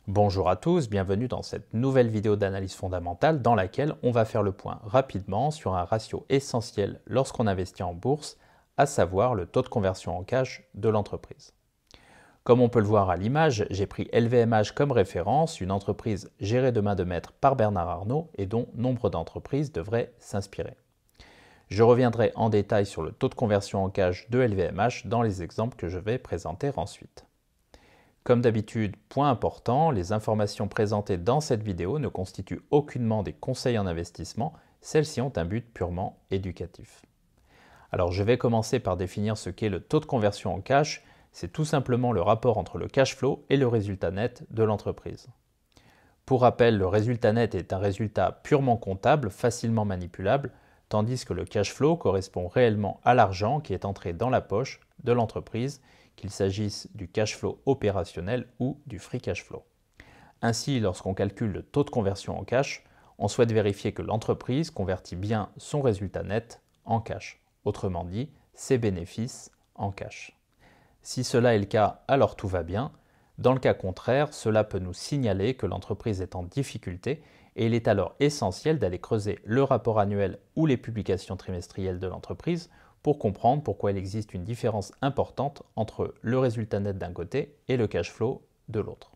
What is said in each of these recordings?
Bonjour à tous, bienvenue dans cette nouvelle vidéo d'analyse fondamentale dans laquelle on va faire le point rapidement sur un ratio essentiel lorsqu'on investit en bourse, à savoir le taux de conversion en cash de l'entreprise. Comme on peut le voir à l'image, j'ai pris LVMH comme référence, une entreprise gérée de main de maître par Bernard Arnault et dont nombre d'entreprises devraient s'inspirer. Je reviendrai en détail sur le taux de conversion en cash de LVMH dans les exemples que je vais présenter ensuite. Comme d'habitude, point important, les informations présentées dans cette vidéo ne constituent aucunement des conseils en investissement, celles-ci ont un but purement éducatif. Alors je vais commencer par définir ce qu'est le taux de conversion en cash, c'est tout simplement le rapport entre le cash flow et le résultat net de l'entreprise. Pour rappel, le résultat net est un résultat purement comptable, facilement manipulable, tandis que le cash flow correspond réellement à l'argent qui est entré dans la poche de l'entreprise, qu'il s'agisse du cash flow opérationnel ou du free cash flow. Ainsi, lorsqu'on calcule le taux de conversion en cash, on souhaite vérifier que l'entreprise convertit bien son résultat net en cash, autrement dit, ses bénéfices en cash. Si cela est le cas, alors tout va bien. Dans le cas contraire, cela peut nous signaler que l'entreprise est en difficulté et il est alors essentiel d'aller creuser le rapport annuel ou les publications trimestrielles de l'entreprise pour comprendre pourquoi il existe une différence importante entre le résultat net d'un côté et le cash flow de l'autre.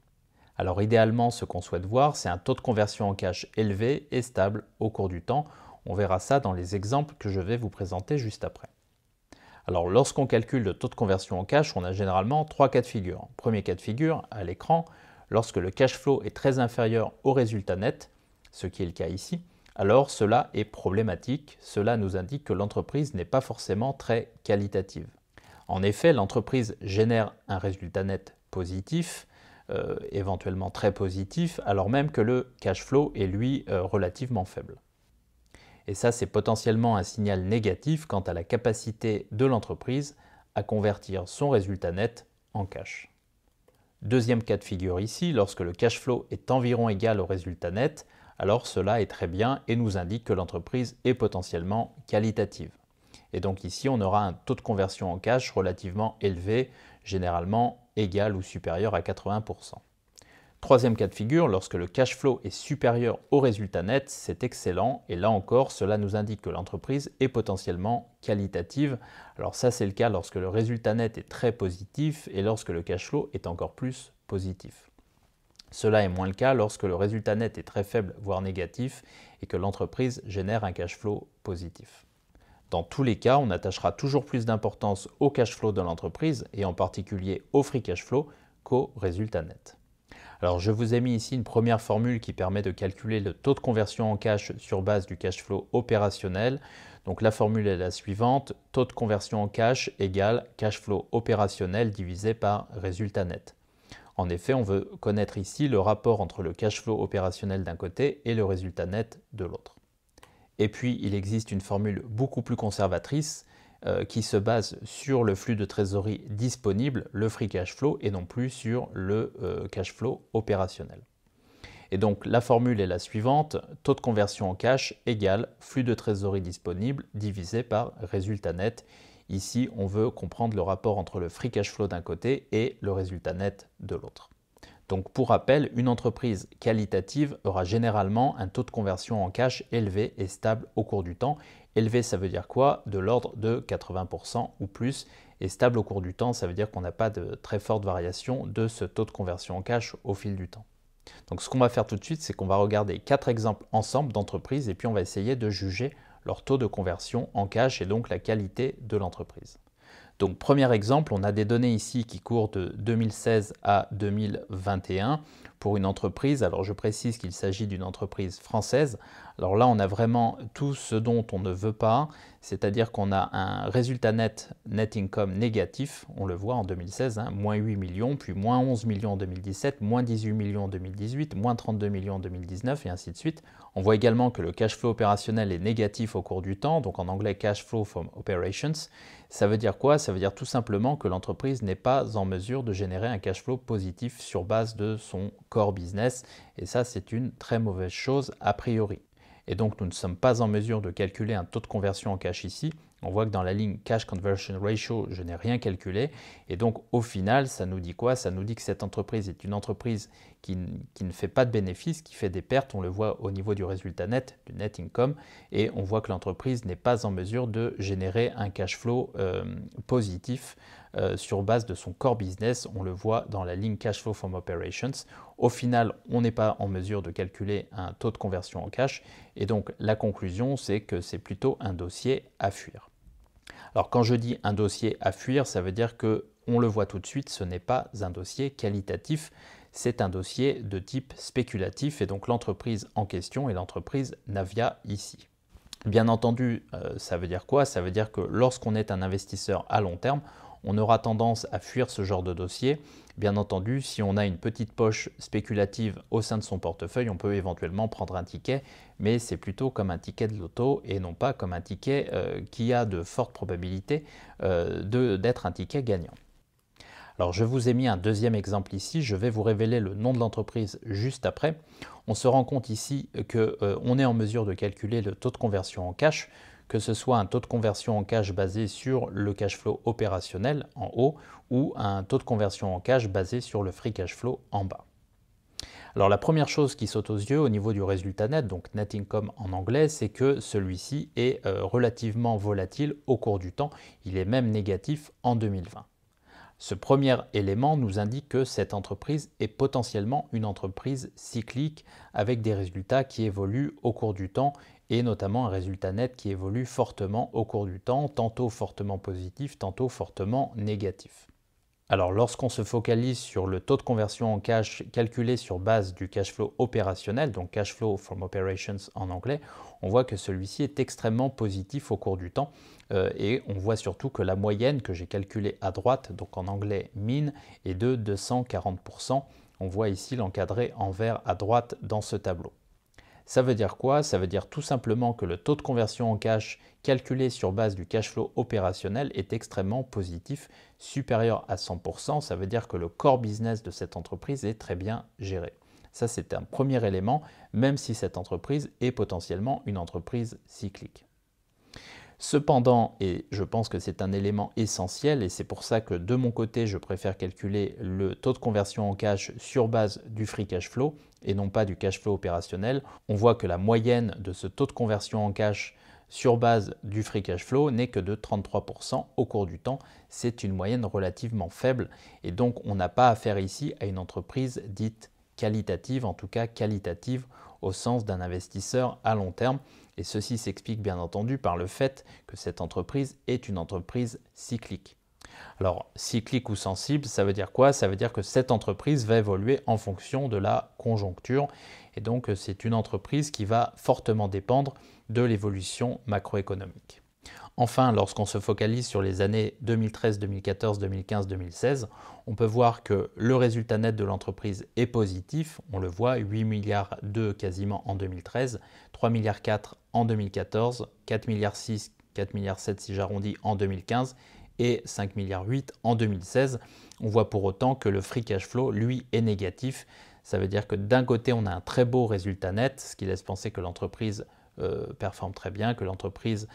Alors idéalement, ce qu'on souhaite voir, c'est un taux de conversion en cash élevé et stable au cours du temps. On verra ça dans les exemples que je vais vous présenter juste après. Alors lorsqu'on calcule le taux de conversion en cash, on a généralement trois cas de figure. Premier cas de figure, à l'écran, lorsque le cash flow est très inférieur au résultat net, ce qui est le cas ici, alors cela est problématique. Cela nous indique que l'entreprise n'est pas forcément très qualitative. En effet, l'entreprise génère un résultat net positif, éventuellement très positif, alors même que le cash flow est lui relativement faible. Et ça, c'est potentiellement un signal négatif quant à la capacité de l'entreprise à convertir son résultat net en cash. Deuxième cas de figure ici, lorsque le cash flow est environ égal au résultat net, alors cela est très bien et nous indique que l'entreprise est potentiellement qualitative. Et donc ici, on aura un taux de conversion en cash relativement élevé, généralement égal ou supérieur à 80%. Troisième cas de figure, lorsque le cash flow est supérieur au résultat net, c'est excellent et là encore, cela nous indique que l'entreprise est potentiellement qualitative. Alors ça, c'est le cas lorsque le résultat net est très positif et lorsque le cash flow est encore plus positif. Cela est moins le cas lorsque le résultat net est très faible, voire négatif, et que l'entreprise génère un cash flow positif. Dans tous les cas, on attachera toujours plus d'importance au cash flow de l'entreprise et en particulier au free cash flow qu'au résultat net. Alors je vous ai mis ici une première formule qui permet de calculer le taux de conversion en cash sur base du cash flow opérationnel. Donc la formule est la suivante, taux de conversion en cash égale cash flow opérationnel divisé par résultat net. En effet, on veut connaître ici le rapport entre le cash flow opérationnel d'un côté et le résultat net de l'autre. Et puis il existe une formule beaucoup plus conservatrice qui se base sur le flux de trésorerie disponible, le free cash flow, et non plus sur le cash flow opérationnel. Et donc la formule est la suivante, taux de conversion en cash égale flux de trésorerie disponible divisé par résultat net. Ici, on veut comprendre le rapport entre le free cash flow d'un côté et le résultat net de l'autre. Donc pour rappel, une entreprise qualitative aura généralement un taux de conversion en cash élevé et stable au cours du temps. Élevé, ça veut dire quoi? De l'ordre de 80% ou plus. Et stable au cours du temps, ça veut dire qu'on n'a pas de très forte variation de ce taux de conversion en cash au fil du temps. Donc ce qu'on va faire tout de suite, c'est qu'on va regarder 4 exemples ensemble d'entreprises et puis on va essayer de juger leur taux de conversion en cash et donc la qualité de l'entreprise. Donc premier exemple, on a des données ici qui courent de 2016 à 2021 pour une entreprise. Alors je précise qu'il s'agit d'une entreprise française. Alors là, on a vraiment tout ce dont on ne veut pas, c'est-à-dire qu'on a un résultat net income négatif, on le voit en 2016, moins 8 millions, puis moins 11 millions en 2017, moins 18 millions en 2018, moins 32 millions en 2019 et ainsi de suite. On voit également que le cash flow opérationnel est négatif au cours du temps, donc en anglais cash flow from operations. Ça veut dire quoi? Ça veut dire tout simplement que l'entreprise n'est pas en mesure de générer un cash flow positif sur base de son core business et ça c'est une très mauvaise chose a priori. Et donc nous ne sommes pas en mesure de calculer un taux de conversion en cash ici On voit que dans la ligne Cash Conversion Ratio, je n'ai rien calculé. Et donc, au final, ça nous dit quoi? Ça nous dit que cette entreprise est une entreprise qui ne fait pas de bénéfices, qui fait des pertes. On le voit au niveau du résultat net, du net income. Et on voit que l'entreprise n'est pas en mesure de générer un cash flow positif sur base de son core business. On le voit dans la ligne Cash Flow from Operations. Au final, on n'est pas en mesure de calculer un taux de conversion en cash. Et donc, la conclusion, c'est que c'est plutôt un dossier à fuir. Alors quand je dis un dossier à fuir, ça veut dire que, on le voit tout de suite, ce n'est pas un dossier qualitatif, c'est un dossier de type spéculatif et donc l'entreprise en question est l'entreprise Navia ici. Bien entendu, ça veut dire quoi? Ça veut dire que lorsqu'on est un investisseur à long terme, on aura tendance à fuir ce genre de dossier. Bien entendu, si on a une petite poche spéculative au sein de son portefeuille, on peut éventuellement prendre un ticket, mais c'est plutôt comme un ticket de loto et non pas comme un ticket qui a de fortes probabilités d'être un ticket gagnant. Alors je vous ai mis un deuxième exemple ici, je vais vous révéler le nom de l'entreprise juste après. On se rend compte ici qu'on est en mesure de calculer le taux de conversion en cash, que ce soit un taux de conversion en cash basé sur le cash flow opérationnel en haut ou un taux de conversion en cash basé sur le free cash flow en bas. Alors la première chose qui saute aux yeux au niveau du résultat net, donc net income en anglais, c'est que celui-ci est relativement volatile au cours du temps, il est même négatif en 2020. Ce premier élément nous indique que cette entreprise est potentiellement une entreprise cyclique avec des résultats qui évoluent au cours du temps et notamment un résultat net qui évolue fortement au cours du temps, tantôt fortement positif, tantôt fortement négatif. Alors lorsqu'on se focalise sur le taux de conversion en cash calculé sur base du cash flow opérationnel, donc cash flow from operations en anglais, on voit que celui-ci est extrêmement positif au cours du temps et on voit surtout que la moyenne que j'ai calculée à droite, donc en anglais mean, est de 240%. On voit ici l'encadré en vert à droite dans ce tableau. Ça veut dire quoi? Ça veut dire tout simplement que le taux de conversion en cash calculé sur base du cash flow opérationnel est extrêmement positif, supérieur à 100%. Ça veut dire que le core business de cette entreprise est très bien géré. Ça, c'est un premier élément, même si cette entreprise est potentiellement une entreprise cyclique. Cependant, et je pense que c'est un élément essentiel, et c'est pour ça que de mon côté, je préfère calculer le taux de conversion en cash sur base du free cash flow et non pas du cash flow opérationnel, on voit que la moyenne de ce taux de conversion en cash sur base du free cash flow n'est que de 33% au cours du temps. C'est une moyenne relativement faible et donc on n'a pas affaire ici à une entreprise dite qualitative, en tout cas qualitative au sens d'un investisseur à long terme. Et ceci s'explique bien entendu par le fait que cette entreprise est une entreprise cyclique. Alors, cyclique ou sensible, ça veut dire quoi? Ça veut dire que cette entreprise va évoluer en fonction de la conjoncture. Et donc, c'est une entreprise qui va fortement dépendre de l'évolution macroéconomique. Enfin, lorsqu'on se focalise sur les années 2013, 2014, 2015, 2016, on peut voir que le résultat net de l'entreprise est positif. On le voit, 8 milliards 2 quasiment en 2013, 3 milliards 4 en 2014, 4 milliards 6, 4 milliards 7 si j'arrondis en 2015 et 5 milliards 8 en 2016. On voit pour autant que le free cash flow, lui, est négatif. Ça veut dire que d'un côté, on a un très beau résultat net, ce qui laisse penser que l'entreprise performe très bien, que l'entreprise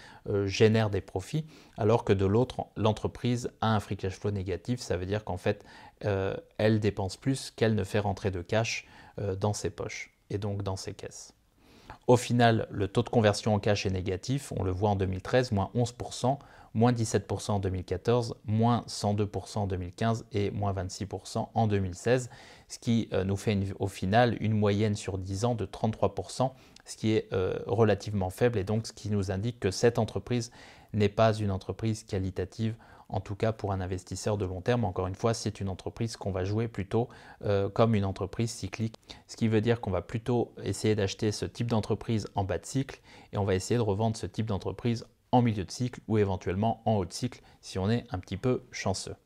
génère des profits, alors que de l'autre, l'entreprise a un free cash flow négatif. Ça veut dire qu'en fait, elle dépense plus qu'elle ne fait rentrer de cash dans ses poches et donc dans ses caisses. Au final, le taux de conversion en cash est négatif, on le voit en 2013, moins 11%, moins 17% en 2014, moins 102% en 2015 et moins 26% en 2016, ce qui nous fait au final une moyenne sur 10 ans de 33%, ce qui est relativement faible et donc ce qui nous indique que cette entreprise n'est pas une entreprise qualitative, en tout cas pour un investisseur de long terme. Encore une fois, c'est une entreprise qu'on va jouer plutôt comme une entreprise cyclique, ce qui veut dire qu'on va plutôt essayer d'acheter ce type d'entreprise en bas de cycle et on va essayer de revendre ce type d'entreprise en milieu de cycle ou éventuellement en haut de cycle si on est un petit peu chanceux.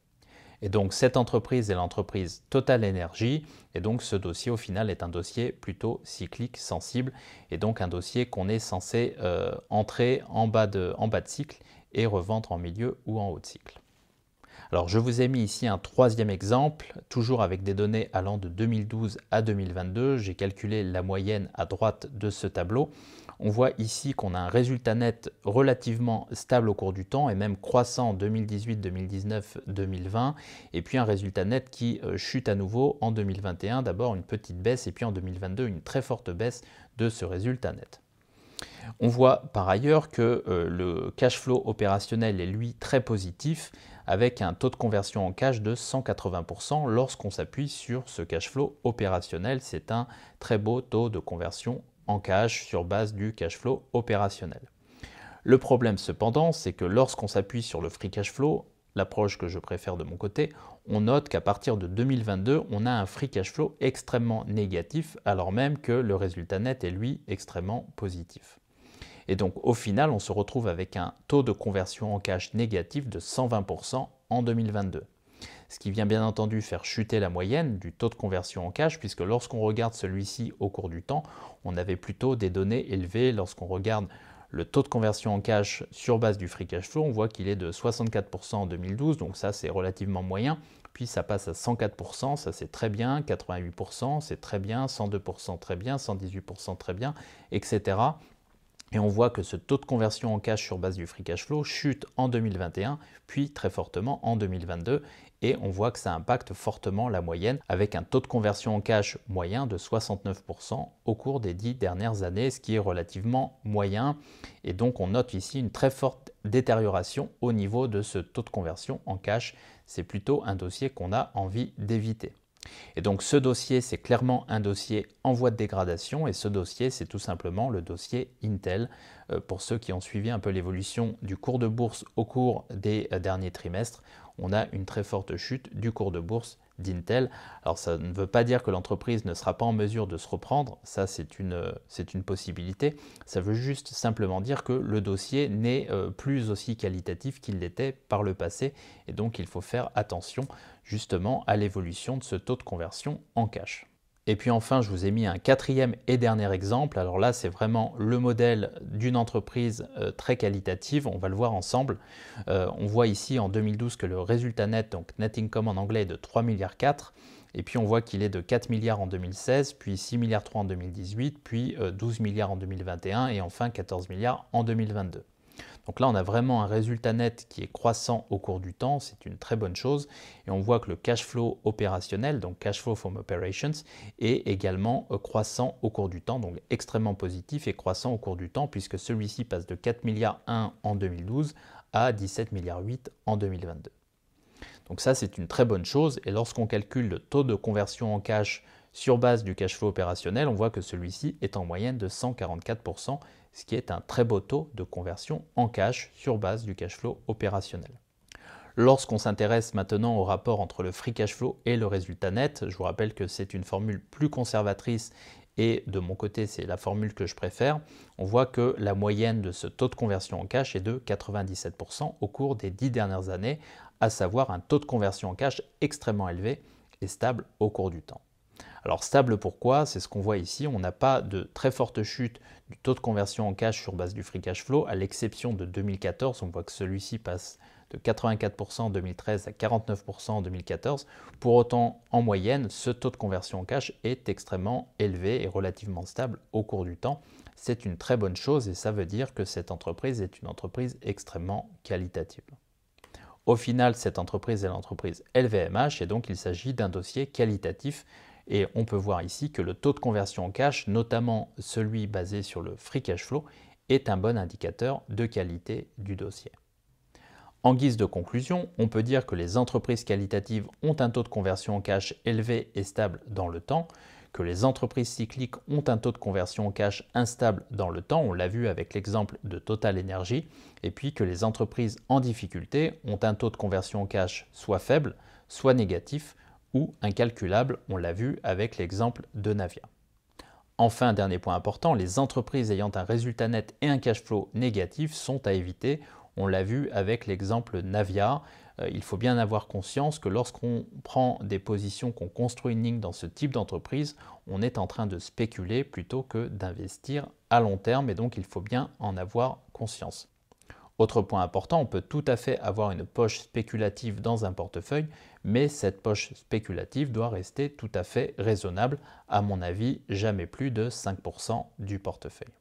Et donc cette entreprise est l'entreprise Total Energy et donc ce dossier au final est un dossier plutôt cyclique, sensible et donc un dossier qu'on est censé entrer en bas de cycle et revendre en milieu ou en haut de cycle. Alors je vous ai mis ici un troisième exemple, toujours avec des données allant de 2012 à 2022. J'ai calculé la moyenne à droite de ce tableau. On voit ici qu'on a un résultat net relativement stable au cours du temps et même croissant en 2018, 2019, 2020, et puis un résultat net qui chute à nouveau en 2021, d'abord une petite baisse et puis en 2022 une très forte baisse de ce résultat net. On voit par ailleurs que le cash flow opérationnel est lui très positif avec un taux de conversion en cash de 180% lorsqu'on s'appuie sur ce cash flow opérationnel. C'est un très beau taux de conversion en cash sur base du cash flow opérationnel. Le problème cependant, c'est que lorsqu'on s'appuie sur le free cash flow, l'approche que je préfère de mon côté, on note qu'à partir de 2022, on a un free cash flow extrêmement négatif alors même que le résultat net est lui extrêmement positif. Et donc au final, on se retrouve avec un taux de conversion en cash négatif de 120% en 2022. Ce qui vient bien entendu faire chuter la moyenne du taux de conversion en cash, puisque lorsqu'on regarde celui-ci au cours du temps, on avait plutôt des données élevées. Lorsqu'on regarde le taux de conversion en cash sur base du free cash flow, on voit qu'il est de 64% en 2012, donc ça c'est relativement moyen. Puis ça passe à 104%, ça c'est très bien, 88% c'est très bien, 102% très bien, 118% très bien, etc. Et on voit que ce taux de conversion en cash sur base du free cash flow chute en 2021, puis très fortement en 2022. Et on voit que ça impacte fortement la moyenne avec un taux de conversion en cash moyen de 69% au cours des 10 dernières années, ce qui est relativement moyen. Et donc on note ici une très forte détérioration au niveau de ce taux de conversion en cash. C'est plutôt un dossier qu'on a envie d'éviter. Et donc ce dossier, c'est clairement un dossier en voie de dégradation et ce dossier, c'est tout simplement le dossier Intel. Pour ceux qui ont suivi un peu l'évolution du cours de bourse au cours des derniers trimestres, on a une très forte chute du cours de bourse d'Intel. Alors ça ne veut pas dire que l'entreprise ne sera pas en mesure de se reprendre, ça c'est une possibilité. Ça veut juste simplement dire que le dossier n'est plus aussi qualitatif qu'il l'était par le passé et donc il faut faire attention justement à l'évolution de ce taux de conversion en cash. Et puis enfin, je vous ai mis un quatrième et dernier exemple. Alors là, c'est vraiment le modèle d'une entreprise très qualitative. On va le voir ensemble. On voit ici en 2012 que le résultat net, donc net income en anglais, est de 3,4 milliards. Et puis on voit qu'il est de 4 milliards en 2016, puis 6,3 milliards en 2018, puis 12 milliards en 2021 et enfin 14 milliards en 2022. Donc là, on a vraiment un résultat net qui est croissant au cours du temps, c'est une très bonne chose. Et on voit que le cash flow opérationnel, donc cash flow from operations, est également croissant au cours du temps, donc extrêmement positif et croissant au cours du temps, puisque celui-ci passe de 4,1 milliards en 2012 à 17,8 milliards en 2022. Donc ça, c'est une très bonne chose. Et lorsqu'on calcule le taux de conversion en cash sur base du cash flow opérationnel, on voit que celui-ci est en moyenne de 144%, ce qui est un très beau taux de conversion en cash sur base du cash flow opérationnel. Lorsqu'on s'intéresse maintenant au rapport entre le free cash flow et le résultat net, je vous rappelle que c'est une formule plus conservatrice et de mon côté c'est la formule que je préfère, on voit que la moyenne de ce taux de conversion en cash est de 97% au cours des 10 dernières années, à savoir un taux de conversion en cash extrêmement élevé et stable au cours du temps. Alors stable pourquoi? C'est ce qu'on voit ici, on n'a pas de très forte chute du taux de conversion en cash sur base du free cash flow, à l'exception de 2014, on voit que celui-ci passe de 84% en 2013 à 49% en 2014. Pour autant, en moyenne, ce taux de conversion en cash est extrêmement élevé et relativement stable au cours du temps. C'est une très bonne chose et ça veut dire que cette entreprise est une entreprise extrêmement qualitative. Au final, cette entreprise est l'entreprise LVMH et donc il s'agit d'un dossier qualitatif. Et on peut voir ici que le taux de conversion en cash, notamment celui basé sur le free cash flow, est un bon indicateur de qualité du dossier. En guise de conclusion, on peut dire que les entreprises qualitatives ont un taux de conversion en cash élevé et stable dans le temps, que les entreprises cycliques ont un taux de conversion en cash instable dans le temps, on l'a vu avec l'exemple de Total Energy, et puis que les entreprises en difficulté ont un taux de conversion en cash soit faible, soit négatif, ou incalculable, on l'a vu avec l'exemple de Navia. Enfin, dernier point important, les entreprises ayant un résultat net et un cash flow négatif sont à éviter. On l'a vu avec l'exemple Navia. Il faut bien avoir conscience que lorsqu'on prend des positions, qu'on construit une ligne dans ce type d'entreprise, on est en train de spéculer plutôt que d'investir à long terme et donc il faut bien en avoir conscience. Autre point important, on peut tout à fait avoir une poche spéculative dans un portefeuille, mais cette poche spéculative doit rester tout à fait raisonnable, à mon avis, jamais plus de 5% du portefeuille.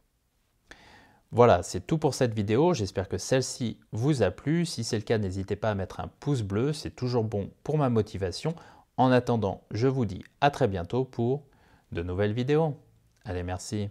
Voilà, c'est tout pour cette vidéo, j'espère que celle-ci vous a plu. Si c'est le cas, n'hésitez pas à mettre un pouce bleu, c'est toujours bon pour ma motivation. En attendant, je vous dis à très bientôt pour de nouvelles vidéos. Allez, merci.